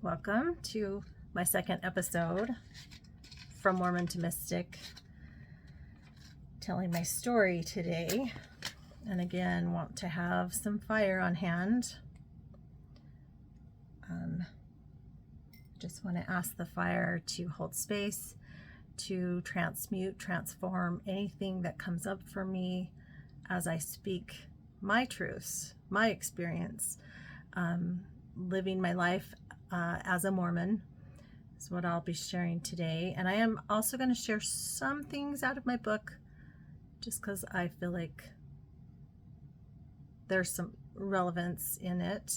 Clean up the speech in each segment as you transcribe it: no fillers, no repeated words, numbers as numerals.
Welcome to my second episode from Mormon to Mystic, telling my story today. And again, want to have some fire on hand. Just want to ask the fire to hold space, to transmute, transform anything that comes up for me as I speak my truths, my experience, living my life as a Mormon is what I'll be sharing today. And I am also going to share some things out of my book just because I feel like there's some relevance in it.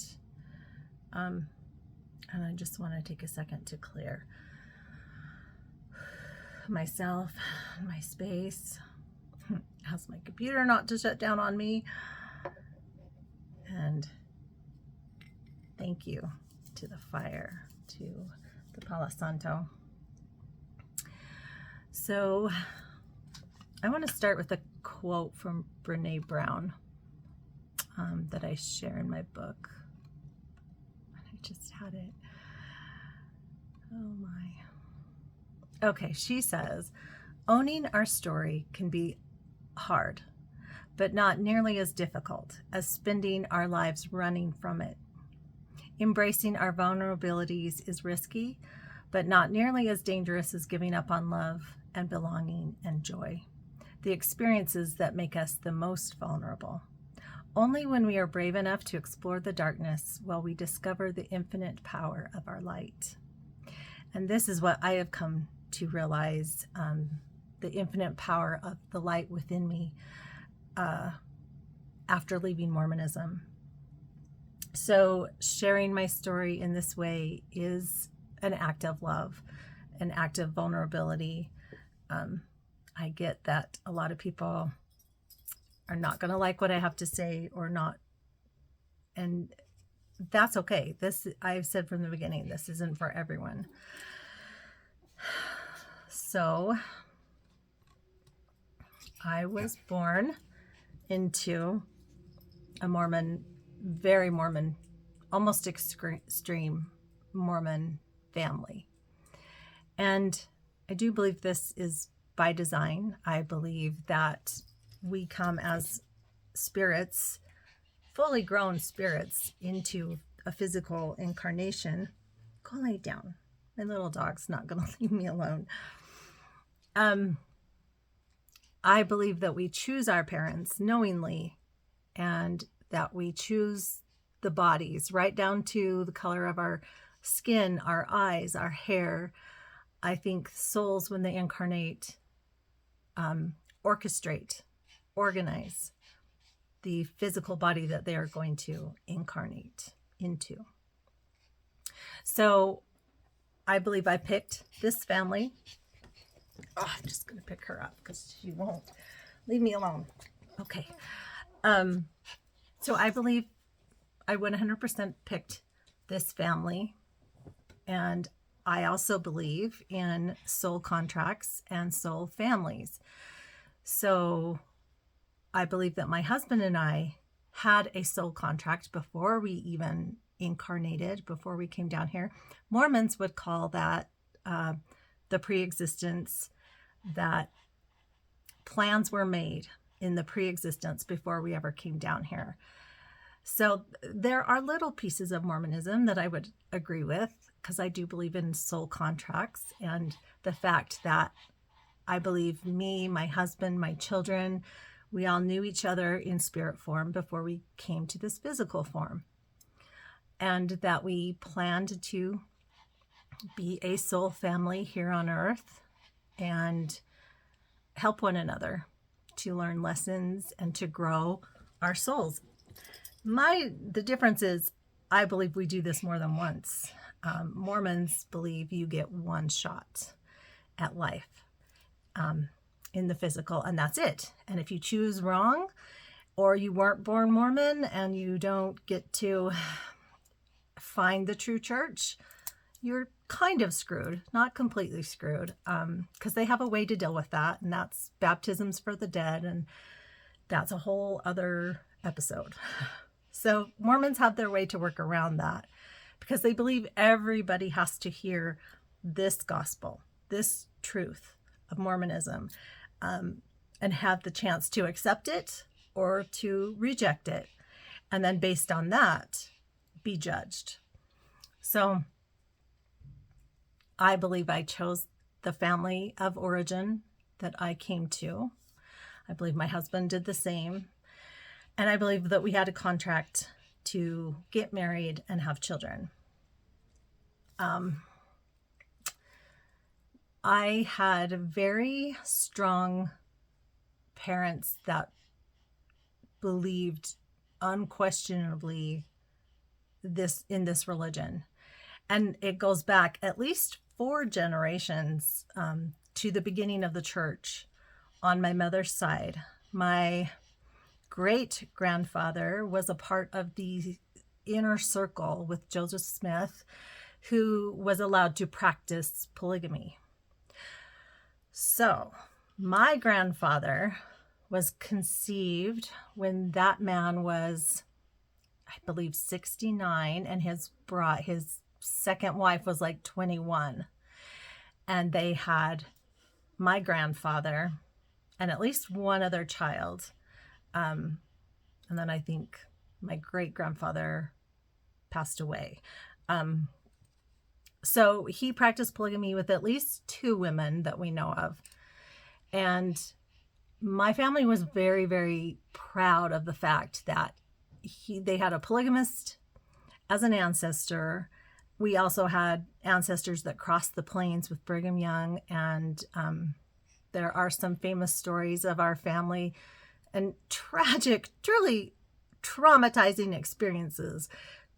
And I just want to take a second to clear myself, my space, ask my computer not to shut down on me. And thank you to the fire, to the Palo Santo. So I want to start with a quote from Brene Brown that I share in my book. I just had it. Oh my. Okay, she says, owning our story can be hard, but not nearly as difficult as spending our lives running from it. Embracing our vulnerabilities is risky, but not nearly as dangerous as giving up on love and belonging and joy, the experiences that make us the most vulnerable. Only when we are brave enough to explore the darkness will we discover the infinite power of our light. And this is what I have come to realize, the infinite power of the light within me after leaving Mormonism. So sharing my story in this way is an act of love, an act of vulnerability. I get that a lot of people are not going to like what I have to say or not. And that's okay. This, I've said from the beginning, this isn't for everyone. So I was born into a Mormon, very Mormon, almost extreme Mormon family. And I do believe this is by design. I believe that we come as spirits, fully grown spirits, into a physical incarnation. Go lay down. My little dog's not going to leave me alone. I believe that we choose our parents knowingly, and that we choose the bodies right down to the color of our skin, our eyes, our hair. I think souls, when they incarnate, orchestrate, organize the physical body that they are going to incarnate into. So I believe I picked this family. Oh, I'm just going to pick her up because she won't leave me alone. Okay. So I believe I 100% picked this family. And I also believe in soul contracts and soul families. So I believe that my husband and I had a soul contract before we even incarnated, before we came down here. Mormons would call that the pre-existence, that plans were made in the pre-existence before we ever came down here. So there are little pieces of Mormonism that I would agree with, because I do believe in soul contracts, and the fact that I believe me, my husband, my children, we all knew each other in spirit form before we came to this physical form, and that we planned to be a soul family here on earth and help one another to learn lessons and to grow our souls. The difference is, I believe we do this more than once. Mormons believe you get one shot at life in the physical, and that's it. And if you choose wrong, or you weren't born Mormon and you don't get to find the true church, you're kind of screwed, not completely screwed, because they have a way to deal with that, and that's baptisms for the dead, and that's a whole other episode. So Mormons have their way to work around that. because they believe everybody has to hear this gospel, this truth of Mormonism, and have the chance to accept it or to reject it. And then based on that, be judged. So I believe I chose the family of origin that I came to. I believe my husband did the same. And I believe that we had a contract to get married and have children. I had very strong parents that believed unquestionably in this religion. And it goes back at least 4 generations to the beginning of the church on my mother's side. My great-grandfather was a part of the inner circle with Joseph Smith, who was allowed to practice polygamy. So my grandfather was conceived when that man was, I believe, 69, and his second wife was like 21. And they had my grandfather and at least one other child. And then I think my great-grandfather passed away. So he practiced polygamy with at least 2 women that we know of. And my family was very, very proud of the fact that they had a polygamist as an ancestor. We also had ancestors that crossed the plains with Brigham Young. And there are some famous stories of our family and tragic, truly traumatizing experiences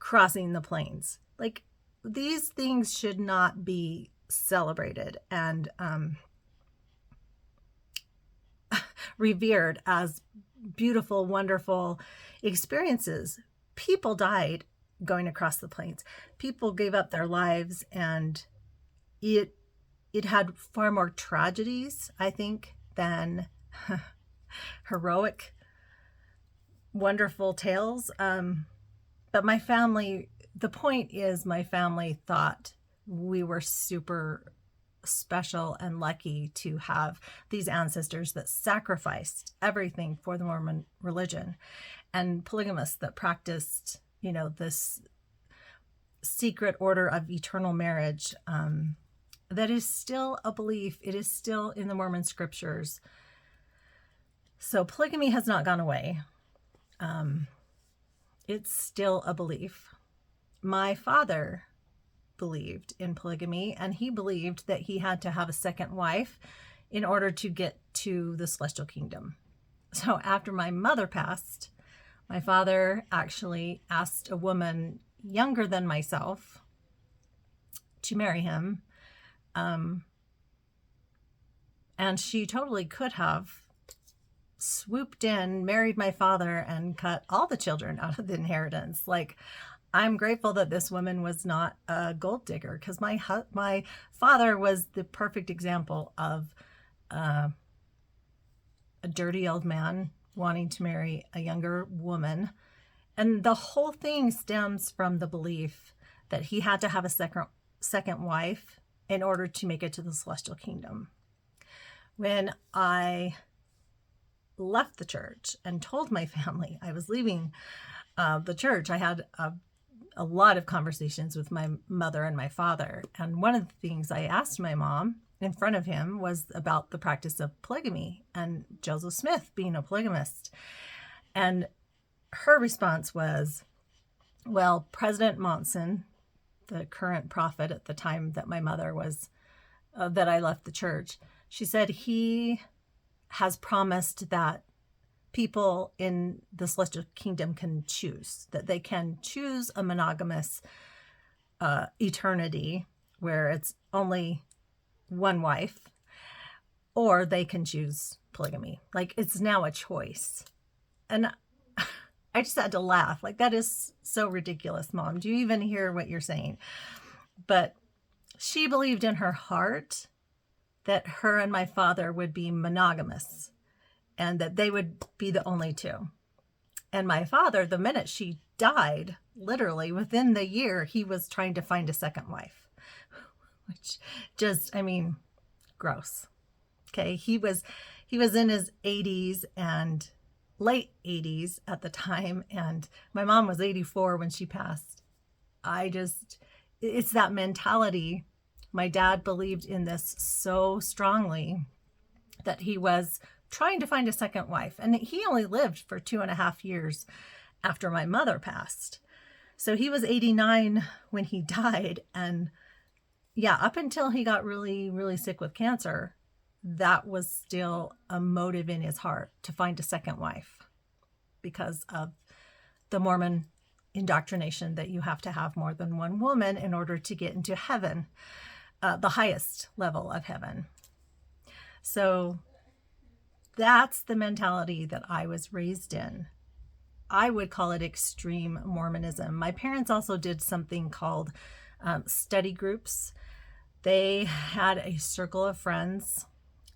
crossing the plains. Like, these things should not be celebrated and revered as beautiful, wonderful experiences. People died going across the plains. People gave up their lives, and it had far more tragedies, I think, than heroic, wonderful tales. But my family, the point is, my family thought we were super special and lucky to have these ancestors that sacrificed everything for the Mormon religion, and polygamists that practiced, this secret order of eternal marriage. That is still a belief. It is still in the Mormon scriptures. So polygamy has not gone away. It's still a belief. My father believed in polygamy, and he believed that he had to have a second wife in order to get to the celestial kingdom. So after my mother passed, my father actually asked a woman younger than myself to marry him. And she totally could have swooped in, married my father, and cut all the children out of the inheritance. Like, I'm grateful that this woman was not a gold digger, because my father was the perfect example of a dirty old man wanting to marry a younger woman. And the whole thing stems from the belief that he had to have a second wife in order to make it to the celestial kingdom. When I left the church and told my family I was leaving the church, I had a lot of conversations with my mother and my father. And one of the things I asked my mom in front of him was about the practice of polygamy and Joseph Smith being a polygamist. And her response was, well, President Monson, the current prophet at the time that my mother was, that I left the church, she said he has promised that people in the celestial kingdom can choose, that they can choose a monogamous eternity where it's only one wife, or they can choose polygamy. Like, it's now a choice. And I just had to laugh. Like, that is so ridiculous, Mom. Do you even hear what you're saying? But she believed in her heart that her and my father would be monogamous and that they would be the only two. And my father, the minute she died, literally within the year, he was trying to find a second wife, which just, I mean, gross. Okay. He was in his 80s and late 80s at the time. And my mom was 84 when she passed. It's that mentality. My dad believed in this so strongly that he was trying to find a second wife. And he only lived for 2.5 years after my mother passed. So he was 89 when he died. And yeah, up until he got really, really sick with cancer, that was still a motive in his heart to find a second wife because of the Mormon indoctrination that you have to have more than one woman in order to get into heaven, the highest level of heaven. So that's the mentality that I was raised in. I would call it extreme Mormonism. My parents also did something called study groups. They had a circle of friends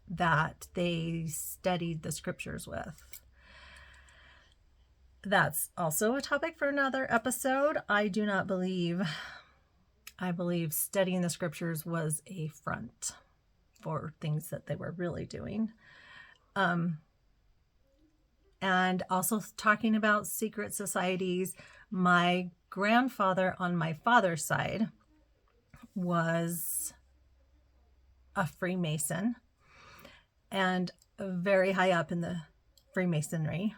that they studied the scriptures with. That's also a topic for another episode. I believe studying the scriptures was a front for things that they were really doing. And also talking about secret societies. My grandfather on my father's side was a Freemason and very high up in the Freemasonry.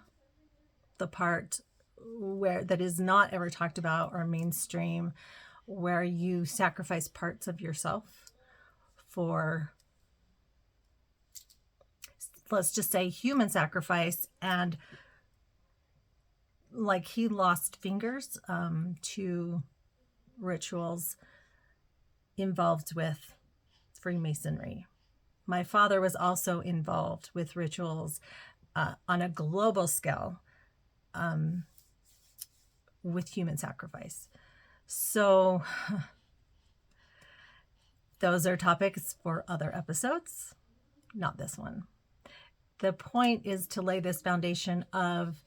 The part where that is not ever talked about or mainstream, where you sacrifice parts of yourself for, let's just say, human sacrifice. And like he lost fingers to rituals involved with Freemasonry. My father was also involved with rituals on a global scale with human sacrifice. So those are topics for other episodes, not this one. The point is to lay this foundation of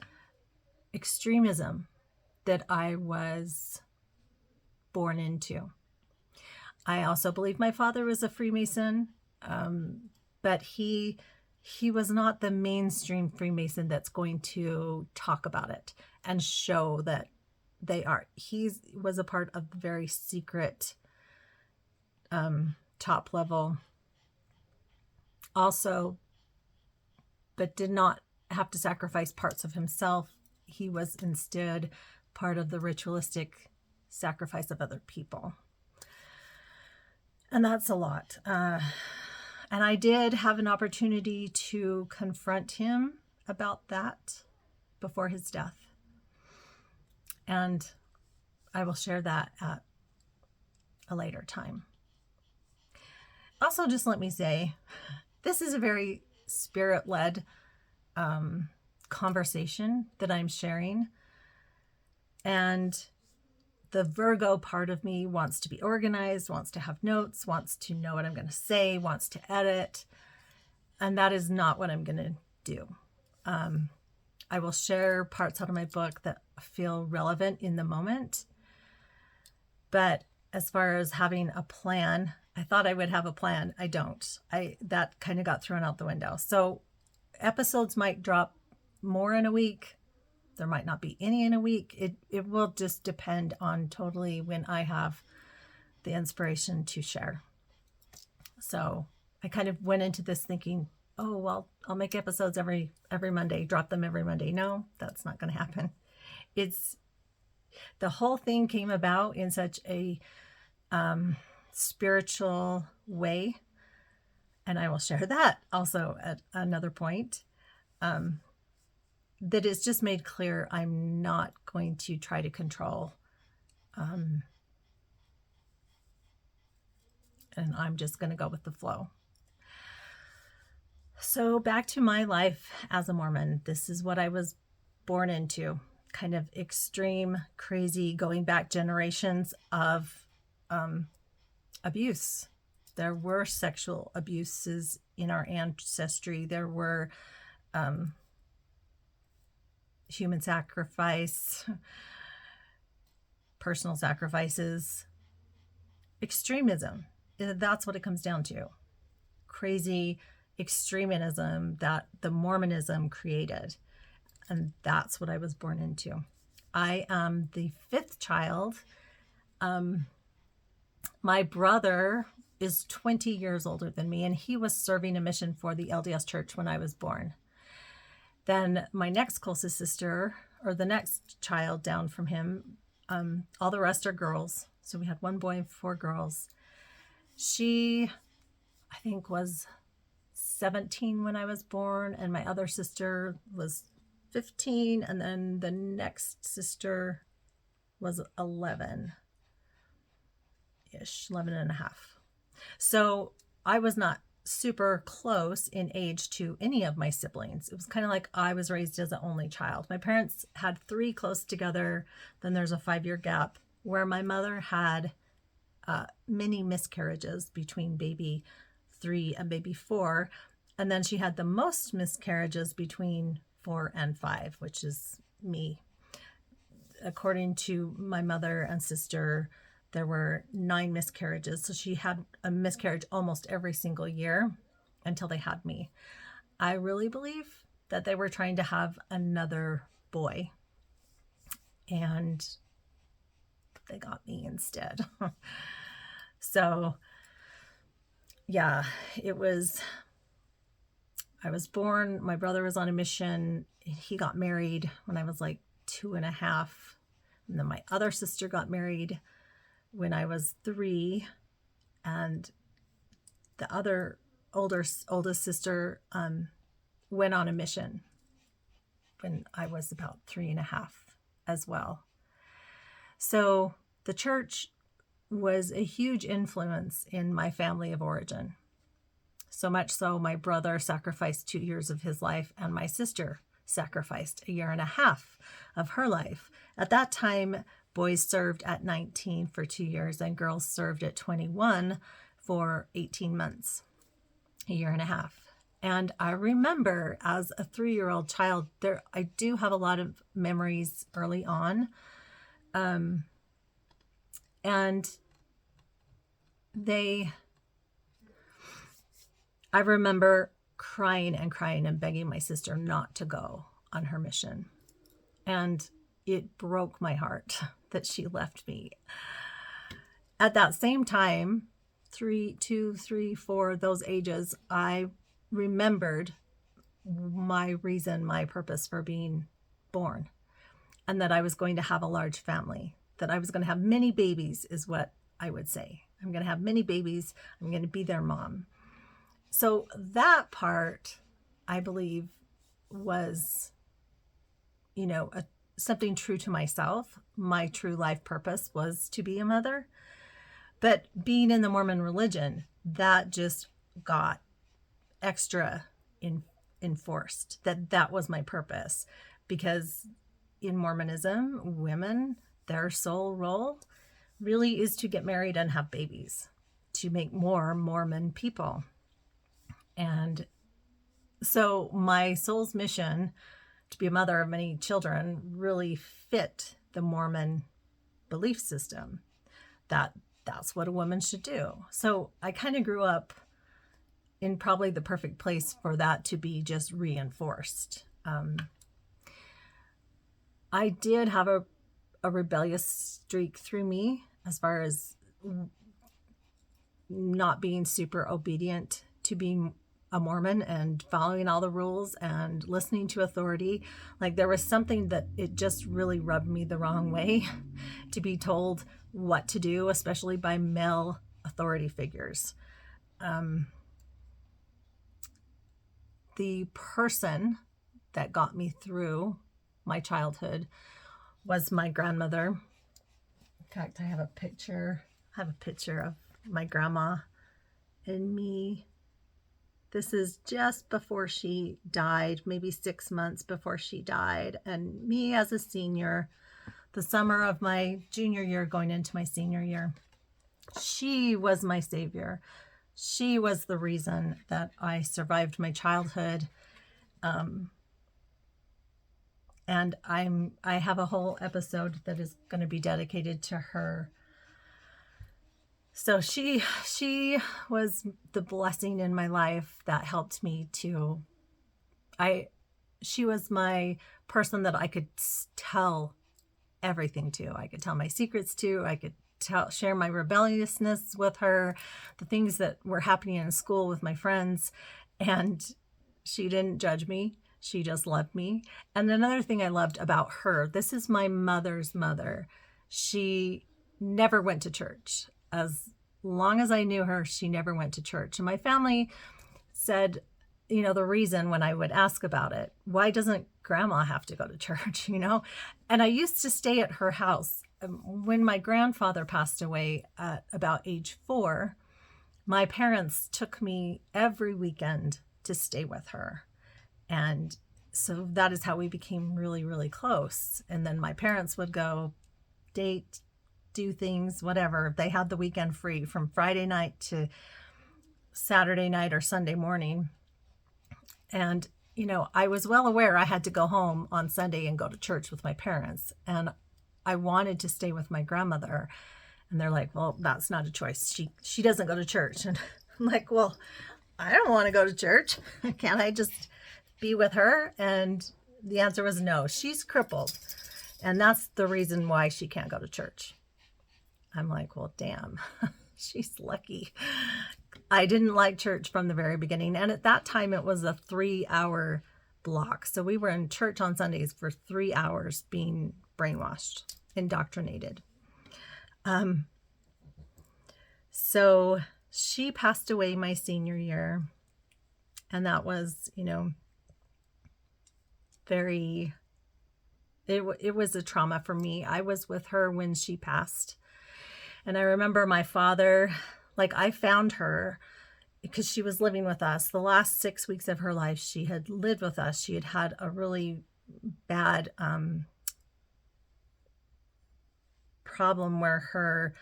extremism that I was born into. I also believe my father was a Freemason, but he was not the mainstream Freemason that's going to talk about it and show that they are. He was a part of the very secret top level also, but did not have to sacrifice parts of himself. He was instead part of the ritualistic sacrifice of other people. And that's a lot. And I did have an opportunity to confront him about that before his death. And I will share that at a later time. Also, just let me say, this is a very spirit-led conversation that I'm sharing. And the Virgo part of me wants to be organized, wants to have notes, wants to know what I'm going to say, wants to edit. And that is not what I'm going to do. I will share parts out of my book that feel relevant in the moment. But as far as having a plan, I thought I would have a plan. I don't. That kind of got thrown out the window. So episodes might drop more in a week. There might not be any in a week. It will just depend on totally when I have the inspiration to share. So I kind of went into this thinking, oh, well, I'll make episodes every Monday, drop them every Monday. No, that's not going to happen. The whole thing came about in such a spiritual way. And I will share that also at another point. That it's just made clear I'm not going to try to control. And I'm just going to go with the flow. So back to my life as a Mormon. This is what I was born into. Kind of extreme, crazy, going back generations of abuse. There were sexual abuses in our ancestry. There were human sacrifice. personal sacrifices, extremism. That's what it comes down to. Crazy extremism that the Mormonism created. And that's what I was born into. I am the fifth child. My brother is 20 years older than me, and he was serving a mission for the LDS Church when I was born. Then my next closest sister, or the next child down from him, all the rest are girls. So we had one boy and four girls. She, I think, was 17 when I was born, and my other sister was 15, and then the next sister was 11-ish, 11 and a half. So I was not super close in age to any of my siblings. It was kind of like I was raised as an only child. My parents had three close together. Then there's a 5-year gap where my mother had many miscarriages between baby 3 and baby 4. And then she had the most miscarriages between 4 and 5, which is me. According to my mother and sister, there were 9 miscarriages. So she had a miscarriage almost every single year until they had me. I really believe that they were trying to have another boy, and they got me instead. So yeah, I was born, my brother was on a mission. He got married when I was like 2.5. And then my other sister got married when I was 3. And the other oldest sister went on a mission when I was about 3.5 as well. So the church was a huge influence in my family of origin. So much so, my brother sacrificed 2 years of his life, and my sister sacrificed 1.5 years of her life. At that time, boys served at 19 for 2 years, and girls served at 21 for 18 months, 1.5 years. And I remember as a 3-year-old child, I do have a lot of memories early on. And I remember crying and begging my sister not to go on her mission. And it broke my heart that she left me. At that same time, 2, 3, 4, those ages, I remembered my reason, my purpose for being born, and that I was going to have a large family, that I was going to have many babies is what I would say. I'm going to have many babies. I'm going to be their mom. So that part, I believe, was, something true to myself. My true life purpose was to be a mother. But being in the Mormon religion, that just got extra enforced, that was my purpose. Because in Mormonism, women, their sole role really is to get married and have babies, to make more Mormon people. And so my soul's mission to be a mother of many children really fit the Mormon belief system, that's what a woman should do. So I kind of grew up in probably the perfect place for that to be just reinforced. I did have a rebellious streak through me as far as not being super obedient to being a Mormon and following all the rules and listening to authority. Like, there was something that it just really rubbed me the wrong way to be told what to do, especially by male authority figures. The person that got me through my childhood was my grandmother. In fact, I have a picture of my grandma and me. This is just before she died, maybe 6 months before she died. And me as a senior, the summer of my junior year going into my senior year. She was my savior. She was the reason that I survived my childhood. And I have a whole episode that is going to be dedicated to her. So she was the blessing in my life that helped me to, she was my person that I could tell everything to. I could tell my secrets to. I could share my rebelliousness with her, the things that were happening in school with my friends, and she didn't judge me. She just loved me. And another thing I loved about her, this is my mother's mother. She never went to church. As long as I knew her, she never went to church. And my family said, you know, the reason when I would ask about it, why doesn't grandma have to go to church, you know? And I used to stay at her house. When my grandfather passed away at about age 4, my parents took me every weekend to stay with her. And so that is how we became really, really close. And then my parents would go date, do things, whatever. They had the weekend free from Friday night to Saturday night or Sunday morning. And, you know, I was well aware I had to go home on Sunday and go to church with my parents. And I wanted to stay with my grandmother. And they're like, well, that's not a choice. She doesn't go to church. And I'm like, well, I don't want to go to church. Can't I just be with her? And the answer was no. She's crippled. And that's the reason why she can't go to church. I'm like, well, damn, she's lucky. I didn't like church from the very beginning. And at that time, it was a 3-hour block. So we were in church on Sundays for 3 hours being brainwashed, indoctrinated. So she passed away my senior year. And that was, you know, it was a trauma for me. I was with her when she passed. And I remember my father, like, I found her because she was living with us. The last 6 weeks of her life, she had lived with us. She had had a really bad problem where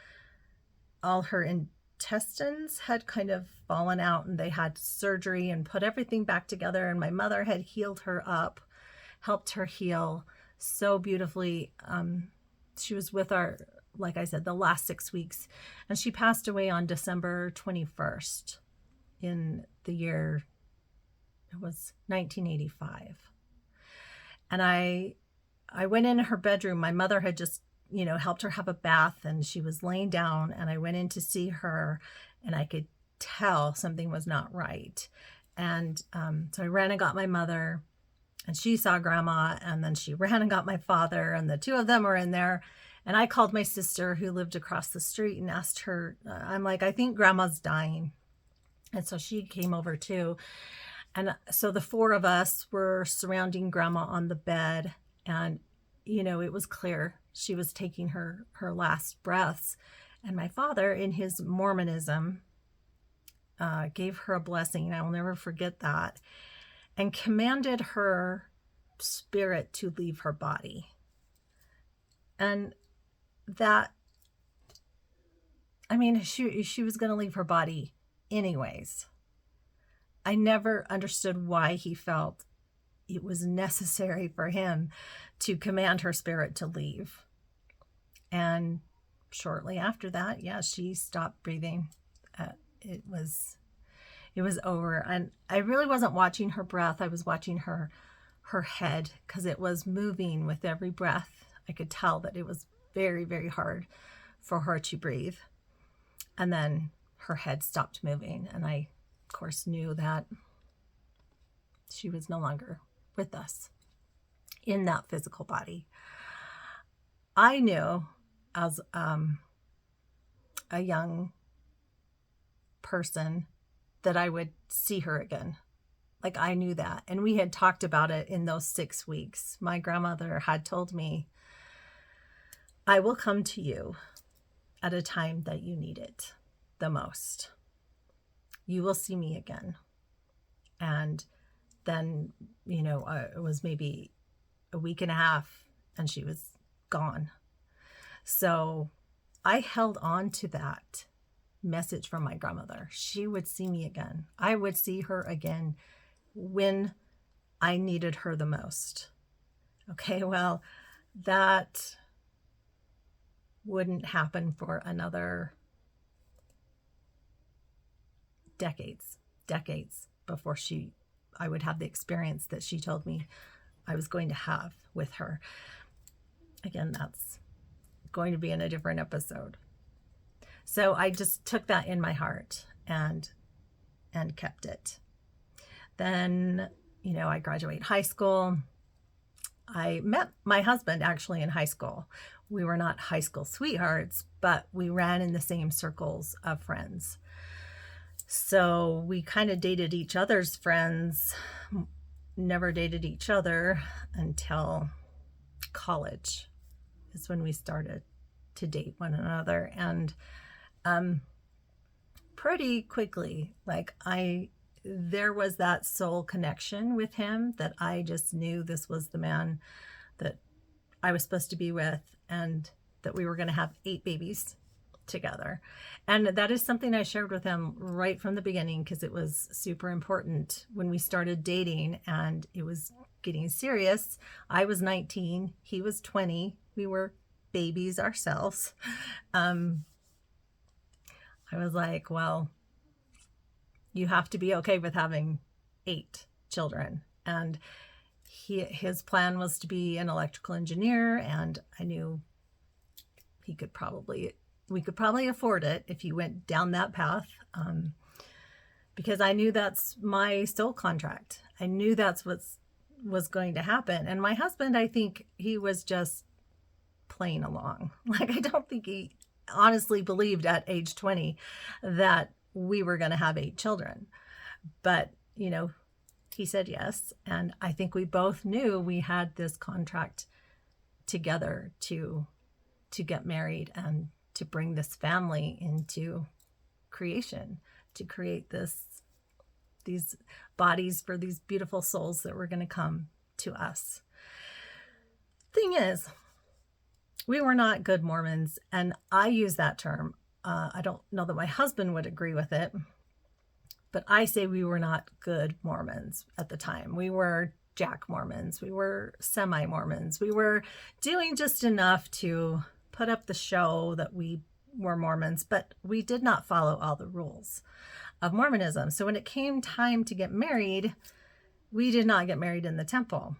all her intestines had kind of fallen out, and they had surgery and put everything back together. And my mother had healed her up, helped her heal so beautifully. She was with our, like I said, the last 6 weeks, and she passed away on December 21st in the year, it was 1985. And I went in her bedroom. My mother had just, you know, helped her have a bath, and she was laying down, and I went in to see her, and I could tell something was not right. And so I ran and got my mother, and she saw grandma, and then she ran and got my father, and the two of them were in there. And I called my sister who lived across the street and asked her, I'm like, I think grandma's dying. And so she came over too. And so the 4 of us were surrounding grandma on the bed. And, you know, it was clear she was taking her last breaths. And my father, in his Mormonism, gave her a blessing. I will never forget that. And commanded her spirit to leave her body. And that, I mean, she was going to leave her body anyways. I never understood why he felt it was necessary for him to command her spirit to leave. And shortly after that, yeah, she stopped breathing. It was over. And I really wasn't watching her breath. I was watching her head, because it was moving with every breath. I could tell that it was very, very hard for her to breathe. And then her head stopped moving. And I, of course, knew that she was no longer with us in that physical body. I knew as a young person that I would see her again. Like, I knew that. And we had talked about it in those 6 weeks. My grandmother had told me, I will come to you at a time that you need it the most. You will see me again. And then, you know, it was maybe a week and a half and she was gone. So I held on to that message from my grandmother. She would see me again. I would see her again when I needed her the most. Okay, well, that wouldn't happen for another decades before I would have the experience that she told me I was going to have with her. Again, that's going to be in a different episode. So I just took that in my heart and kept it. Then, I graduated high school. I met my husband actually in high school. We were not high school sweethearts, but we ran in the same circles of friends. So we kind of dated each other's friends, never dated each other until college is when we started to date one another. And pretty quickly, there was that soul connection with him that I just knew this was the man that I was supposed to be with, and that we were going to have 8 babies together. And that is something I shared with him right from the beginning, because it was super important when we started dating and it was getting serious. I was 19, he was 20. We were babies ourselves. I was like, well, you have to be okay with having 8 children. And his plan was to be an electrical engineer, and I knew we could probably afford it if he went down that path, because I knew that's my soul contract. I knew that's what was going to happen. And my husband, I think he was just playing along. I don't think he honestly believed at age 20 that we were going to have 8 children. But, he said yes. And I think we both knew we had this contract together to get married and to bring this family into creation, to create these bodies for these beautiful souls that were going to come to us. Thing is, we were not good Mormons, and I use that term. I don't know that my husband would agree with it, but I say we were not good Mormons at the time. We were Jack Mormons. We were semi-Mormons. We were doing just enough to put up the show that we were Mormons, but we did not follow all the rules of Mormonism. So when it came time to get married, we did not get married in the temple.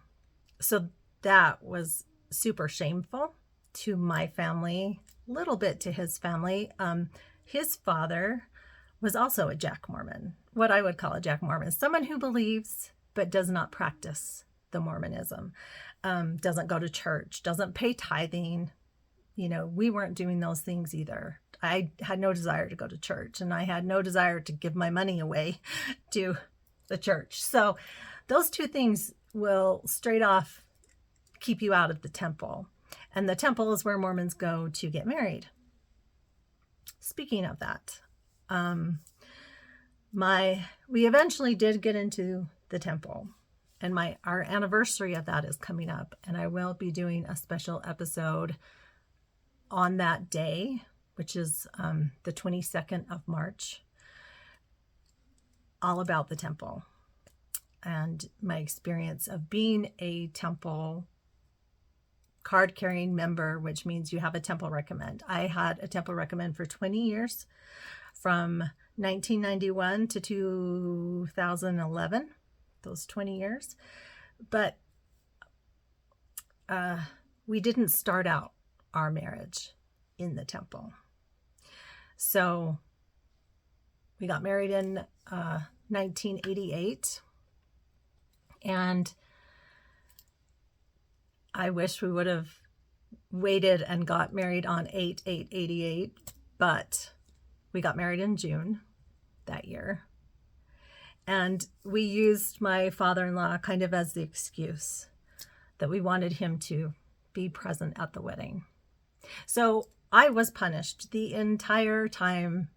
So that was super shameful to my family, a little bit to his family. His father was also a Jack Mormon, what I would call a Jack Mormon, someone who believes but does not practice the Mormonism, doesn't go to church, doesn't pay tithing. We weren't doing those things either. I had no desire to go to church, and I had no desire to give my money away to the church. So those 2 things will straight off keep you out of the temple. And the temple is where Mormons go to get married. Speaking of that, we eventually did get into the temple, and our anniversary of that is coming up, and I will be doing a special episode on that day, which is the 22nd of March, all about the temple and my experience of being a temple card-carrying member, which means you have a temple recommend. I had a temple recommend for 20 years, from 1991 to 2011, those 20 years. But we didn't start out our marriage in the temple. So we got married in 1988, and I wish we would have waited and got married on 8/8/88, but we got married in June that year. And we used my father-in-law kind of as the excuse that we wanted him to be present at the wedding. So I was punished the entire time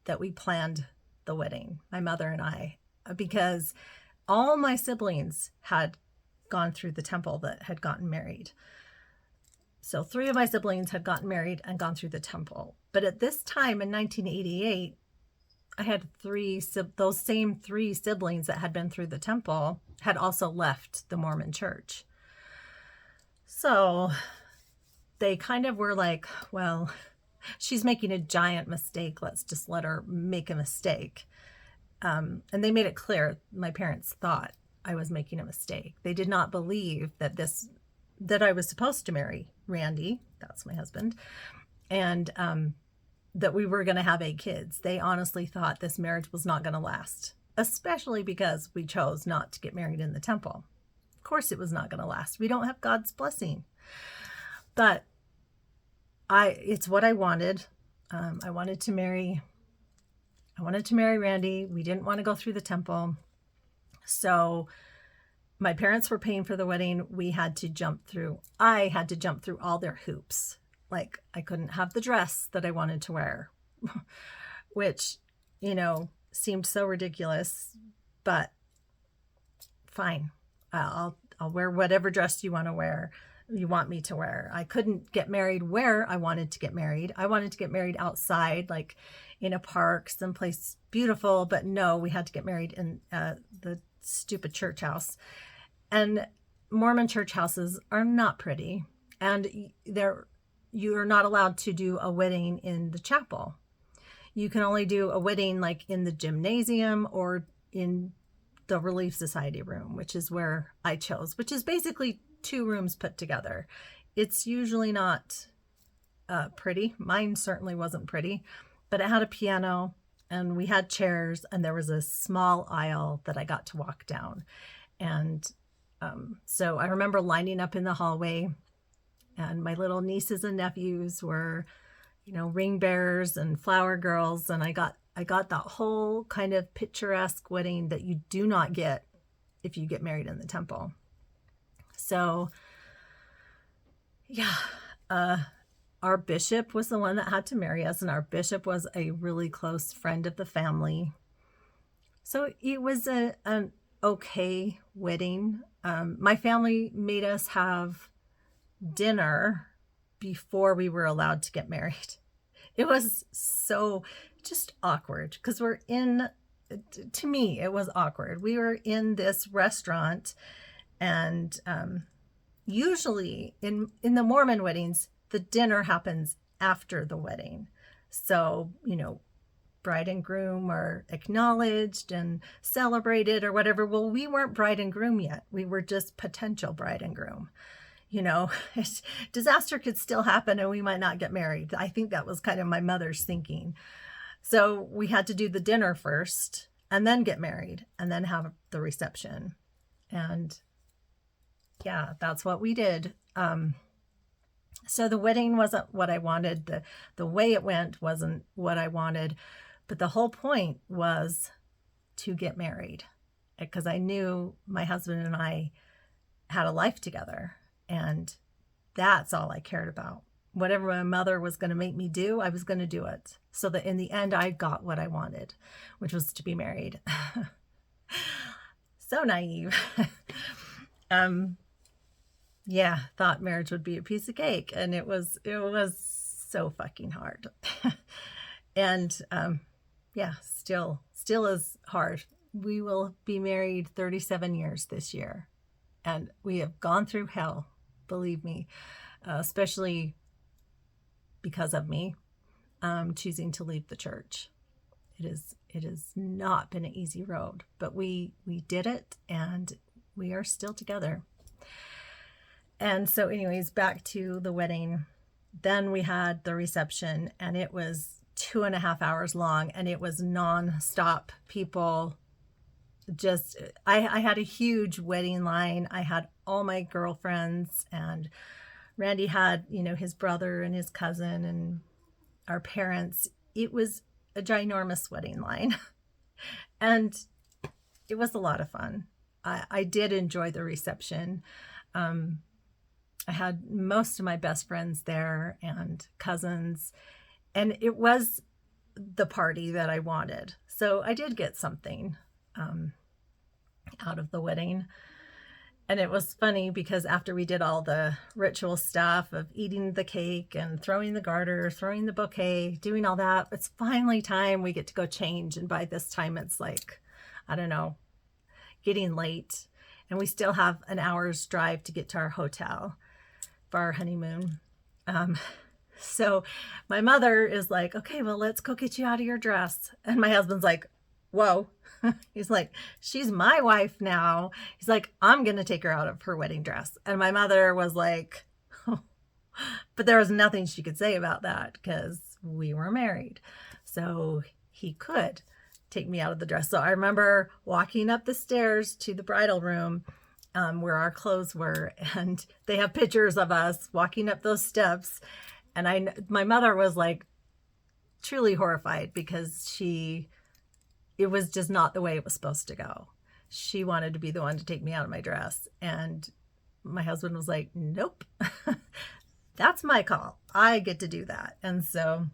that we planned the wedding, my mother and I, because all my siblings had gone through the temple that had gotten married. So 3 of my siblings had gotten married and gone through the temple. But at this time in 1988, I had those same 3 siblings that had been through the temple had also left the Mormon church. So they kind of were like, well, she's making a giant mistake. Let's just let her make a mistake. And they made it clear my parents thought I was making a mistake. They did not believe that I was supposed to marry Randy, that's my husband, and that we were going to have 8 kids. They honestly thought this marriage was not going to last, especially because we chose not to get married in the temple. Of course it was not going to last. We don't have God's blessing. But it's what I wanted. I wanted to marry Randy. We didn't want to go through the temple. So my parents were paying for the wedding. I had to jump through all their hoops. Like, I couldn't have the dress that I wanted to wear, which, seemed so ridiculous, but fine. I'll wear whatever dress you want me to wear. I couldn't get married where I wanted to get married. I wanted to get married outside, like in a park, someplace beautiful, but no, we had to get married in the stupid church house. And Mormon church houses are not pretty. And you are not allowed to do a wedding in the chapel. You can only do a wedding like in the gymnasium or in the Relief Society room, which is where I chose, which is basically 2 rooms put together. It's usually not pretty. Mine certainly wasn't pretty, but it had a piano and we had chairs and there was a small aisle that I got to walk down. And so I remember lining up in the hallway, and my little nieces and nephews were, ring bearers and flower girls. And I got that whole kind of picturesque wedding that you do not get if you get married in the temple. So, yeah, our bishop was the one that had to marry us, and our bishop was a really close friend of the family. So it was an okay wedding. My family made us have dinner before we were allowed to get married. It was so just awkward because to me, it was awkward. We were in this restaurant, and usually in the Mormon weddings, the dinner happens after the wedding. So, bride and groom are acknowledged and celebrated or whatever. Well, we weren't bride and groom yet. We were just potential bride and groom. Disaster could still happen and we might not get married. I think that was kind of my mother's thinking. So we had to do the dinner first and then get married and then have the reception. And yeah, that's what we did. So the wedding wasn't what I wanted. The way it went wasn't what I wanted. But the whole point was to get married, because I knew my husband and I had a life together. And that's all I cared about. Whatever my mother was going to make me do, I was going to do it. So that in the end, I got what I wanted, which was to be married. So naive. Yeah, thought marriage would be a piece of cake. And it was so fucking hard. And yeah, still is hard. We will be married 37 years this year. And we have gone through hell, believe me, especially because of me choosing to leave the church. It has not been an easy road, but we did it, and we are still together. And so anyways, back to the wedding. Then we had the reception, and it was 2.5 hours long, and it was nonstop. People just, I had a huge wedding line. I had all my girlfriends, and Randy had, his brother and his cousin and our parents. It was a ginormous wedding line. And it was a lot of fun. I did enjoy the reception. I had most of my best friends there and cousins, and it was the party that I wanted. So I did get something out of the wedding. And it was funny because after we did all the ritual stuff of eating the cake and throwing the garter, throwing the bouquet, doing all that, it's finally time we get to go change. And by this time it's like, I don't know, getting late, and we still have an hour's drive to get to our hotel. for our honeymoon. So my mother is like, okay, well, let's go get you out of your dress. And my husband's like, whoa. He's like, she's my wife now. He's like, I'm going to take her out of her wedding dress. And my mother was like, oh. But there was nothing she could say about that because we were married. So he could take me out of the dress. So I remember walking up the stairs to the bridal room where our clothes were, and they have pictures of us walking up those steps. And my mother was like truly horrified because it was just not the way it was supposed to go. She wanted to be the one to take me out of my dress. And my husband was like, nope, that's my call. I get to do that. And so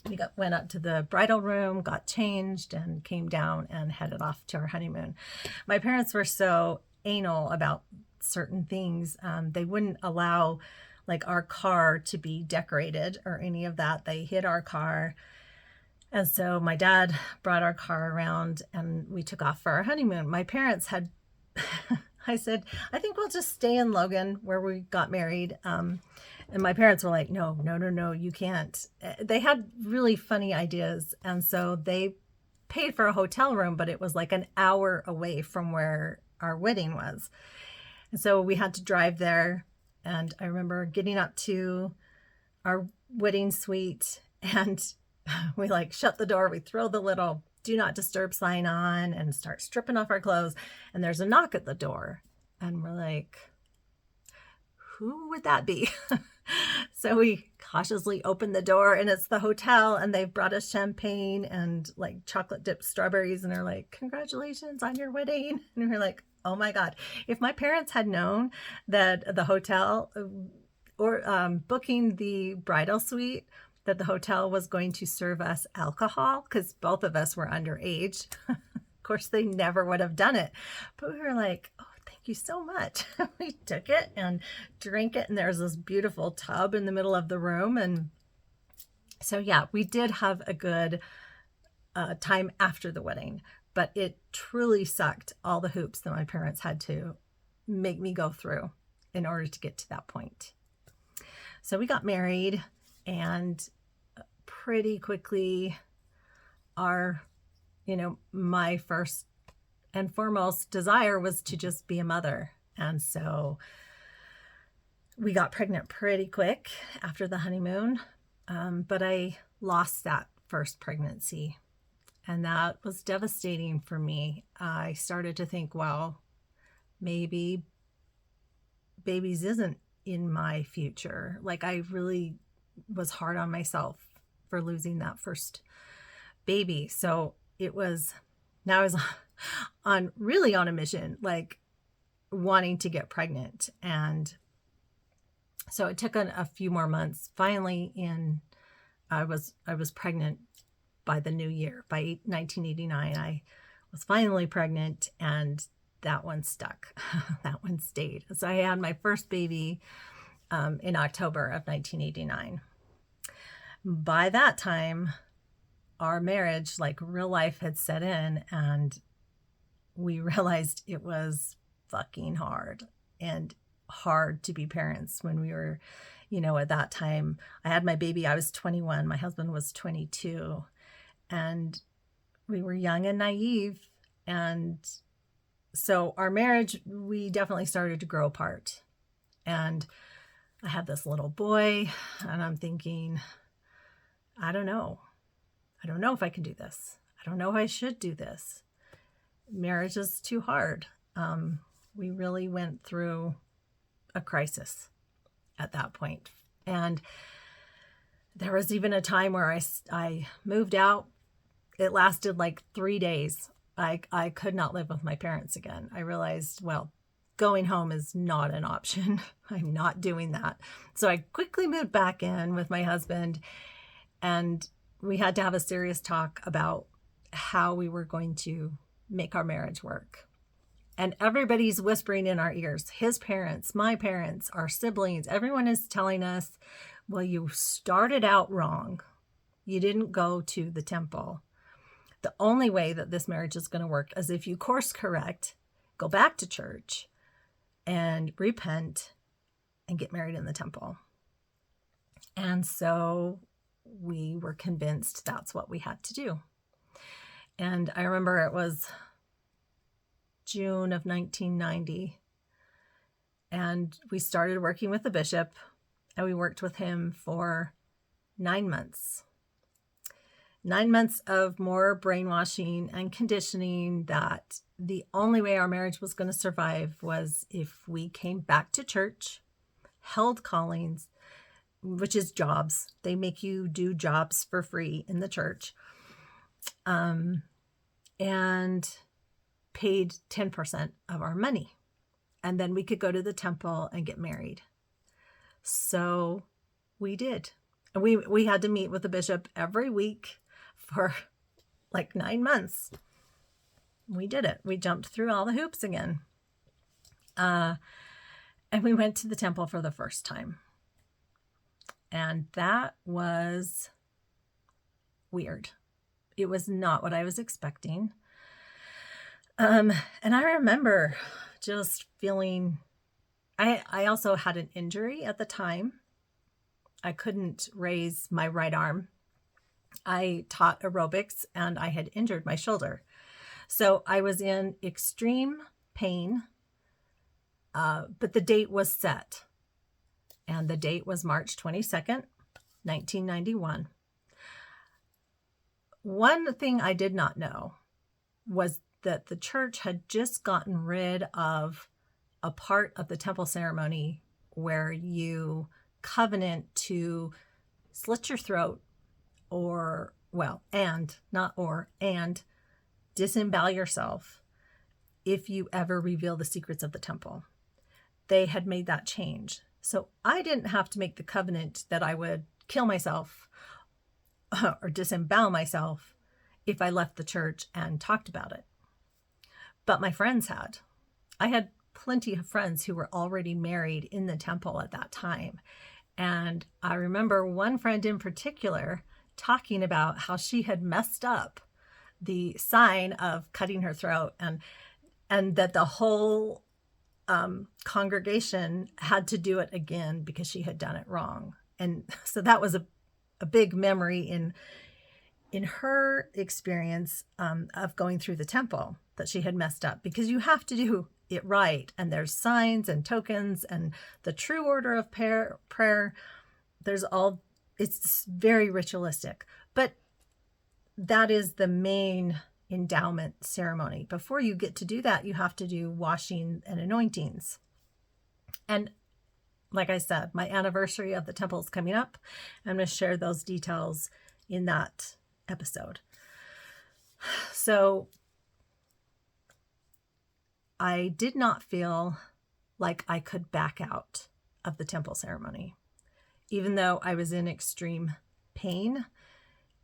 we went up to the bridal room, got changed, and came down and headed off to our honeymoon. My parents were so anal about certain things. They wouldn't allow like our car to be decorated or any of that. They hid our car. And so my dad brought our car around and we took off for our honeymoon. My parents had, I said, I think we'll just stay in Logan where we got married. And my parents were like, no, you can't. They had really funny ideas. And so they paid for a hotel room, but it was like an hour away from where our wedding was. And so we had to drive there. And I remember getting up to our wedding suite and we like shut the door. We throw the little do not disturb sign on and start stripping off our clothes. And there's a knock at the door. And we're like, who would that be? So we cautiously open the door and it's the hotel and they've brought us champagne and like chocolate dipped strawberries. And they're like, congratulations on your wedding. And we're like, oh my God, if my parents had known that the hotel or booking the bridal suite, that the hotel was going to serve us alcohol because both of us were underage. Of course, they never would have done it. But we were like, oh, thank you so much. We took it and drank it. And there was this beautiful tub in the middle of the room. And so, yeah, we did have a good time after the wedding. But it truly sucked all the hoops that my parents had to make me go through in order to get to that point. So we got married. And pretty quickly, my first and foremost desire was to just be a mother. And so we got pregnant pretty quick after the honeymoon. But I lost that first pregnancy. And that was devastating for me. I started to think, well, maybe babies isn't in my future. Like I really was hard on myself for losing that first baby. So I was really on a mission, like wanting to get pregnant. And so it took a few more months. Finally I was pregnant by the new year, by 1989. I was finally pregnant and that one stuck. That one stayed. So I had my first baby in October of 1989. By that time, our marriage, like real life, had set in, and we realized it was fucking hard and hard to be parents when we were, at that time. I had my baby, I was 21, my husband was 22, and we were young and naive. And so our marriage, we definitely started to grow apart. And I had this little boy, and I'm thinking, I don't know if I can do this. I don't know if I should do this. Marriage is too hard. We really went through a crisis at that point. And there was even a time where I moved out. It lasted like 3 days. I could not live with my parents again. I realized, well, going home is not an option. I'm not doing that. So I quickly moved back in with my husband, and we had to have a serious talk about how we were going to make our marriage work. And everybody's whispering in our ears, his parents, my parents, our siblings, everyone is telling us, well, you started out wrong. You didn't go to the temple. The only way that this marriage is going to work is if you course correct, go back to church and repent and get married in the temple. And so we were convinced that's what we had to do. And I remember it was June of 1990. And we started working with the bishop, and we worked with him for 9 months. 9 months of more brainwashing and conditioning that the only way our marriage was going to survive was if we came back to church, held callings, which is jobs. They make you do jobs for free in the church, and paid 10% of our money. And then we could go to the temple and get married. So we did. And we had to meet with the bishop every week for like 9 months. We did it. We jumped through all the hoops again. And we went to the temple for the first time. And that was weird. It was not what I was expecting. And I remember just feeling, I also had an injury at the time. I couldn't raise my right arm. I taught aerobics and I had injured my shoulder. So I was in extreme pain, but the date was set. And the date was March 22nd, 1991. One thing I did not know was that the church had just gotten rid of a part of the temple ceremony where you covenant to slit your throat and disembowel yourself if you ever reveal the secrets of the temple. They had made that change. So I didn't have to make the covenant that I would kill myself or disembowel myself if I left the church and talked about it. But my friends had. I had plenty of friends who were already married in the temple at that time. And I remember one friend in particular talking about how she had messed up the sign of cutting her throat, and that the whole congregation had to do it again because she had done it wrong. And so that was a big memory in her experience of going through the temple, that she had messed up, because you have to do it right. And there's signs and tokens and the true order of prayer. It's very ritualistic, but that is the main endowment ceremony. Before you get to do that, you have to do washing and anointings. And like I said, my anniversary of the temple is coming up. I'm going to share those details in that episode. So I did not feel like I could back out of the temple ceremony, even though I was in extreme pain.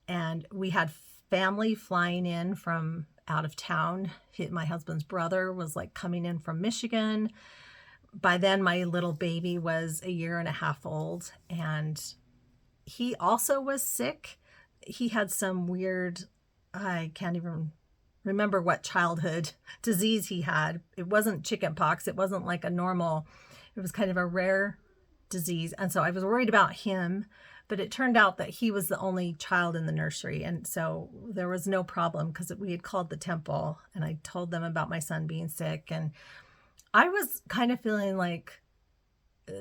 And we had family flying in from out of town. My husband's brother was like coming in from Michigan. By then, my little baby was 1.5 years old, and he also was sick. He had some weird, I can't even remember what childhood disease he had. It wasn't chicken pox. It wasn't like a normal, it was kind of a rare disease. And so I was worried about him, but it turned out that he was the only child in the nursery. And so there was no problem because we had called the temple and I told them about my son being sick. And I was kind of feeling like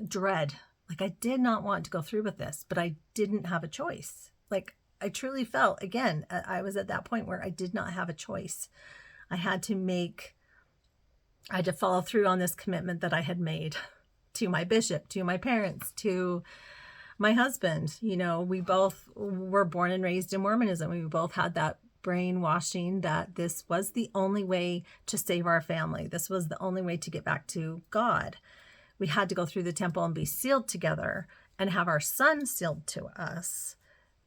dread. Like I did not want to go through with this, but I didn't have a choice. Like I truly felt, again, I was at that point where I did not have a choice. I had to follow through on this commitment that I had made to my bishop, to my parents, to my husband. You know, we both were born and raised in Mormonism. We both had that brainwashing that this was the only way to save our family. This was the only way to get back to God. We had to go through the temple and be sealed together and have our son sealed to us.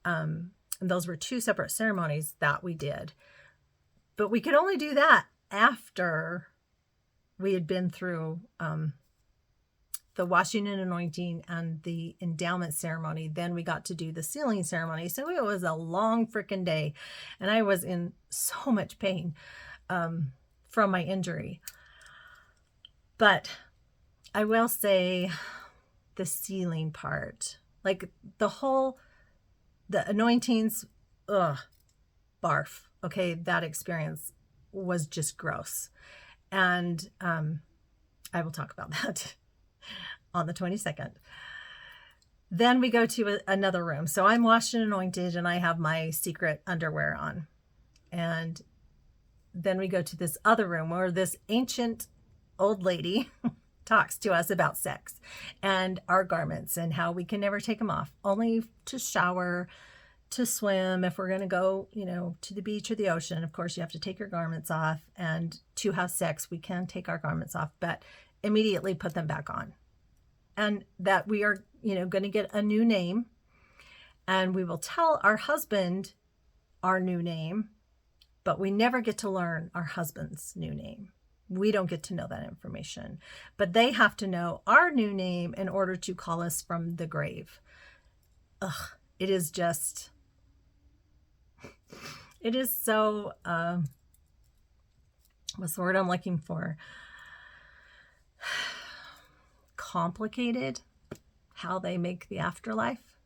And those were 2 separate ceremonies that we did. But we could only do that after we had been through the washing and anointing and the endowment ceremony. Then we got to do the sealing ceremony. So it was a long freaking day. And I was in so much pain from my injury. But I will say the sealing part. Like the anointings, barf. Okay, that experience was just gross. And I will talk about that on the 22nd. Then we go to another room. So I'm washed and anointed, and I have my secret underwear on. And then we go to this other room where this ancient old lady talks to us about sex and our garments and how we can never take them off, only to shower, to swim. If we're going to go, to the beach or the ocean, of course, you have to take your garments off. And to have sex, we can take our garments off, but immediately put them back on. And that we are, going to get a new name, and we will tell our husband our new name, but we never get to learn our husband's new name. We don't get to know that information, but they have to know our new name in order to call us from the grave. It is so, what's the word I'm looking for? Complicated, how they make the afterlife.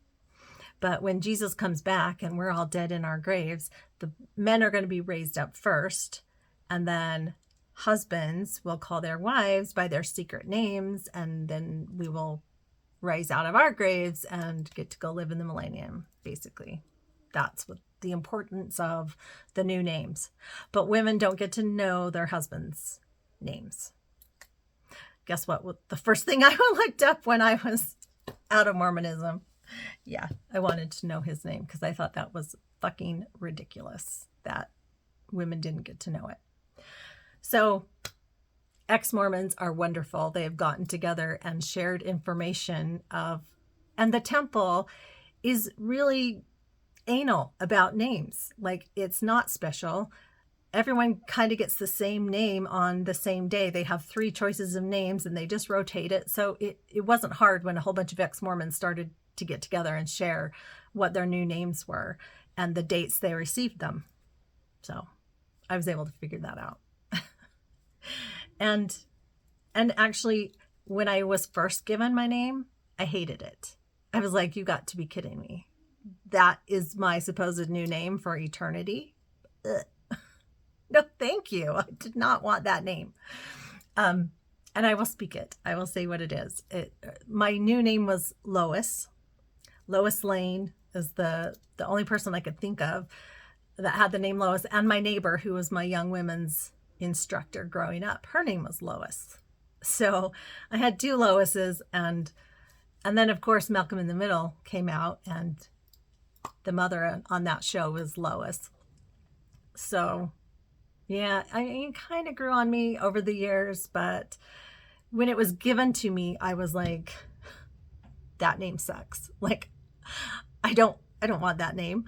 But when Jesus comes back and we're all dead in our graves, the men are going to be raised up first, and then husbands will call their wives by their secret names, and then we will rise out of our graves and get to go live in the millennium, basically. That's what the importance of the new names. But women don't get to know their husbands' names. Guess what? The first thing I looked up when I was out of Mormonism, I wanted to know his name because I thought that was fucking ridiculous that women didn't get to know it. So ex-Mormons are wonderful. They have gotten together and shared information and the temple is really anal about names. Like, it's not special. Everyone kind of gets the same name on the same day. They have 3 choices of names and they just rotate it. So it wasn't hard when a whole bunch of ex-Mormons started to get together and share what their new names were and the dates they received them. So I was able to figure that out. And actually, when I was first given my name, I hated it. I was like, you got to be kidding me. That is my supposed new name for eternity? Ugh. No, thank you. I did not want that name. And I will speak it. I will say what it is. My new name was Lois. Lois Lane is the only person I could think of that had the name Lois. And my neighbor, who was my young women's instructor growing up, her name was Lois. So I had 2 Loises, and then of course Malcolm in the Middle came out, and the mother on that show was Lois. So yeah, it kind of grew on me over the years, but when it was given to me, I was like, that name sucks. Like, I don't want that name,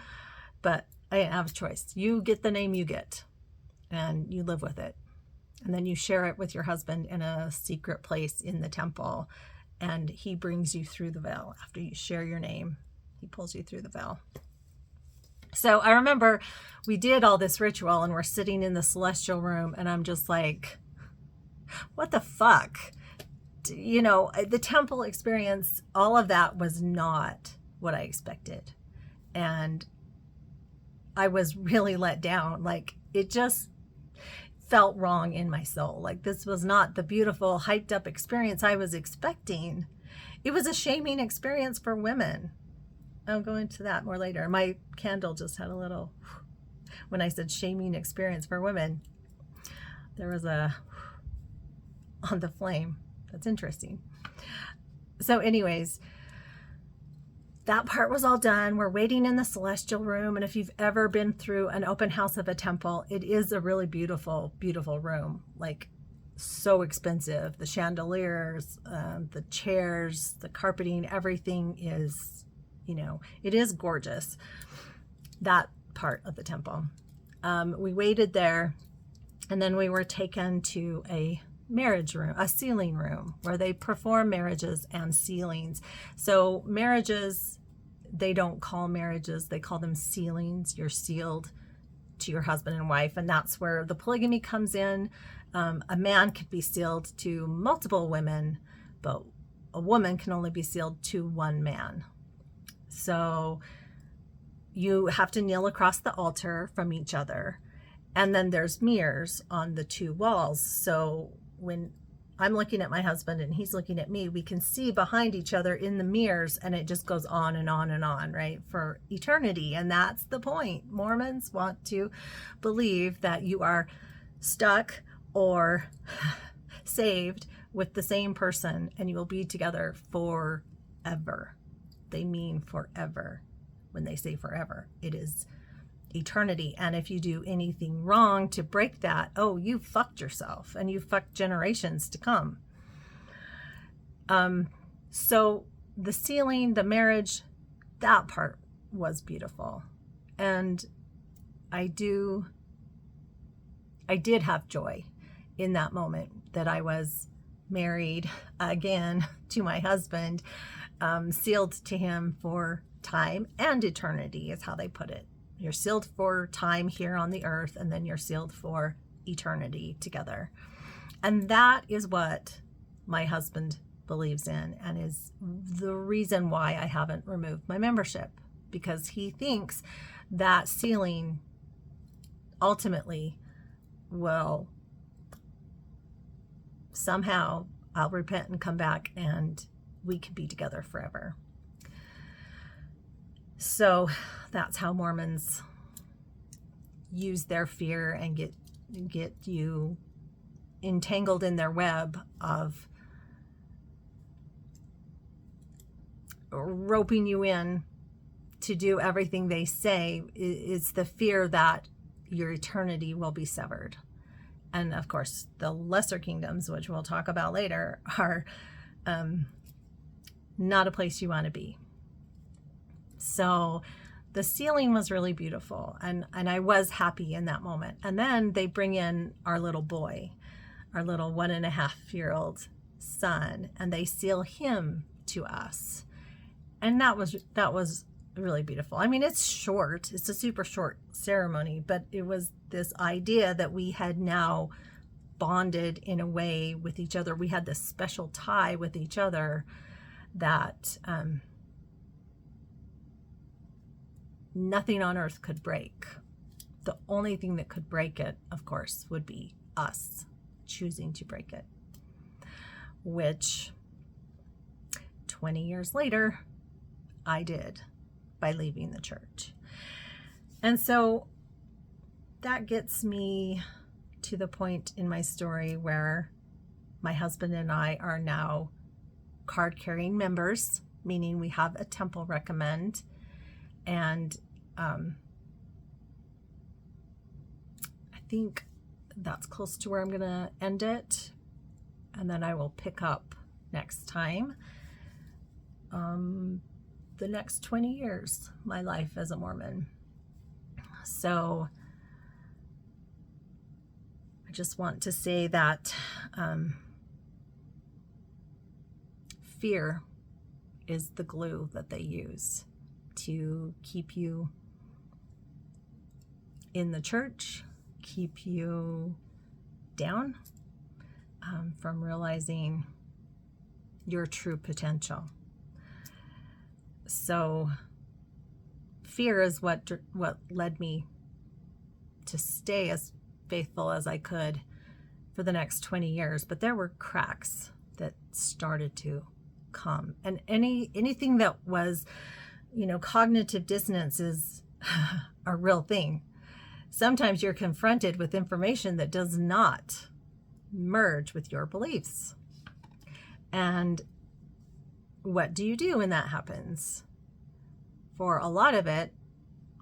but I didn't have a choice. You get the name you get, and you live with it. And then you share it with your husband in a secret place in the temple, and he brings you through the veil. After you share your name, he pulls you through the veil. So I remember we did all this ritual, and we're sitting in the celestial room, and I'm just like, what the fuck? The temple experience, all of that was not what I expected. And I was really let down. Like, it just felt wrong in my soul. Like, this was not the beautiful, hyped up experience I was expecting. It was a shaming experience for women. I'll go into that more later. My candle just had a little, when I said shaming experience for women, there was a on the flame. That's interesting. So anyways, that part was all done. We're waiting in the celestial room. And if you've ever been through an open house of a temple, it is a really beautiful, beautiful room. Like, so expensive. The chandeliers, the chairs, the carpeting, everything is, it is gorgeous. That part of the temple. We waited there, and then we were taken to a marriage room, a sealing room, where they perform marriages and sealings. So marriages, they don't call marriages, they call them sealings. You're sealed to your husband and wife, and that's where the polygamy comes in. A man could be sealed to multiple women, but a woman can only be sealed to one man. So you have to kneel across the altar from each other. And then there's mirrors on the two walls. So when I'm looking at my husband and he's looking at me, we can see behind each other in the mirrors, and it just goes on and on and on, right? For eternity. And that's the point. Mormons want to believe that you are stuck or saved with the same person and you will be together forever. They mean forever. When they say forever, it is eternity. And if you do anything wrong to break that, oh, you fucked yourself and you fucked generations to come. So the sealing, the marriage, that part was beautiful. And I did have joy in that moment that I was married again to my husband, sealed to him for time and eternity is how they put it. You're sealed for time here on the earth, and then you're sealed for eternity together. And that is what my husband believes in, and is the reason why I haven't removed my membership, because he thinks that sealing ultimately will somehow, I'll repent and come back and we can be together forever. So that's how Mormons use their fear and get you entangled in their web of roping you in to do everything they say. It's the fear that your eternity will be severed. And of course, the lesser kingdoms, which we'll talk about later, are not a place you want to be. So the sealing was really beautiful, and I was happy in that moment. And then they bring in our little boy, our little 1.5-year-old son, and they seal him to us. And that was really beautiful. I mean, it's short. It's a super short ceremony, but it was this idea that we had now bonded in a way with each other. We had this special tie with each other that nothing on earth could break. The only thing that could break it, of course, would be us choosing to break it, which 20 years later, I did by leaving the church. And so that gets me to the point in my story where my husband and I are now card-carrying members, meaning we have a temple recommend. And I think that's close to where I'm going to end it. And then I will pick up next time the next 20 years, my life as a Mormon. So I just want to say that fear is the glue that they use to keep you in the church, keep you down from realizing your true potential. So fear is what led me to stay as faithful as I could for the next 20 years. But there were cracks that started to come. And anything that was, cognitive dissonance is a real thing. Sometimes you're confronted with information that does not merge with your beliefs. And what do you do when that happens? For a lot of it,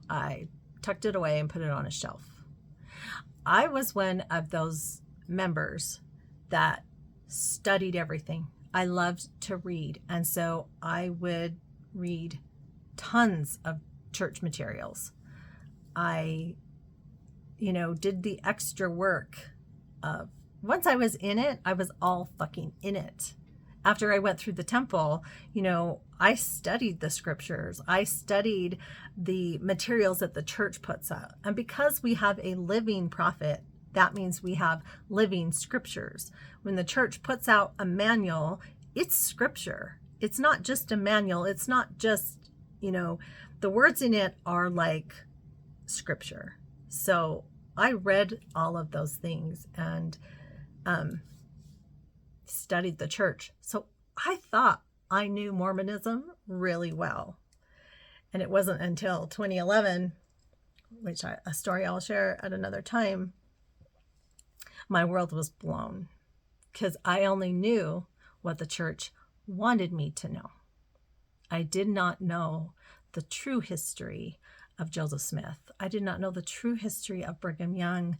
I tucked it away and put it on a shelf. I was one of those members that studied everything. I loved to read. And so I would read tons of church materials. I, did the extra work of, once I was in it, I was all fucking in it. After I went through the temple, I studied the scriptures. I studied the materials that the church puts out. And because we have a living prophet, that means we have living scriptures. When the church puts out a manual, it's scripture. It's not just a manual. It's not just, the words in it are like scripture. So I read all of those things and studied the church. So I thought I knew Mormonism really well. And it wasn't until 2011, which a story I'll share at another time, my world was blown because I only knew what the church wanted me to know. I did not know the true history of Joseph Smith. I did not know the true history of Brigham Young,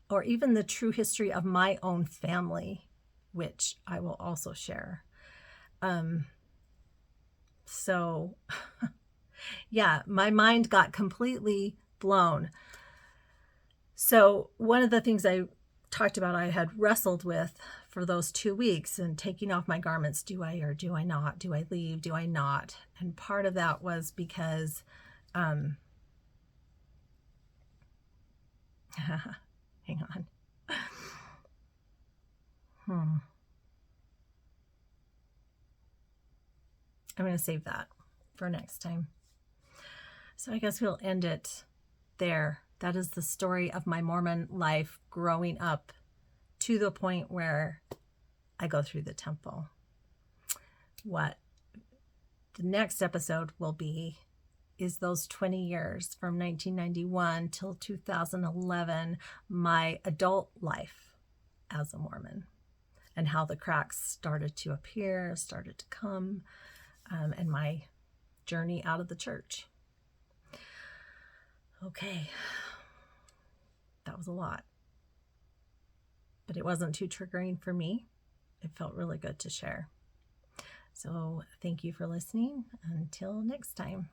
or even the true history of my own family, which I will also share. So yeah, my mind got completely blown. So one of the things I talked about, I had wrestled with for those 2 weeks, and taking off my garments. Do I or do I not? Do I leave? Do I not? And part of that was because hang on. I'm going to save that for next time. So I guess we'll end it there. That is the story of my Mormon life growing up to the point where I go through the temple. What the next episode will be is those 20 years from 1991 till 2011, my adult life as a Mormon, and how the cracks started to appear, started to come, and my journey out of the church. Okay, that was a lot, but it wasn't too triggering for me. It felt really good to share. So thank you for listening. Until next time.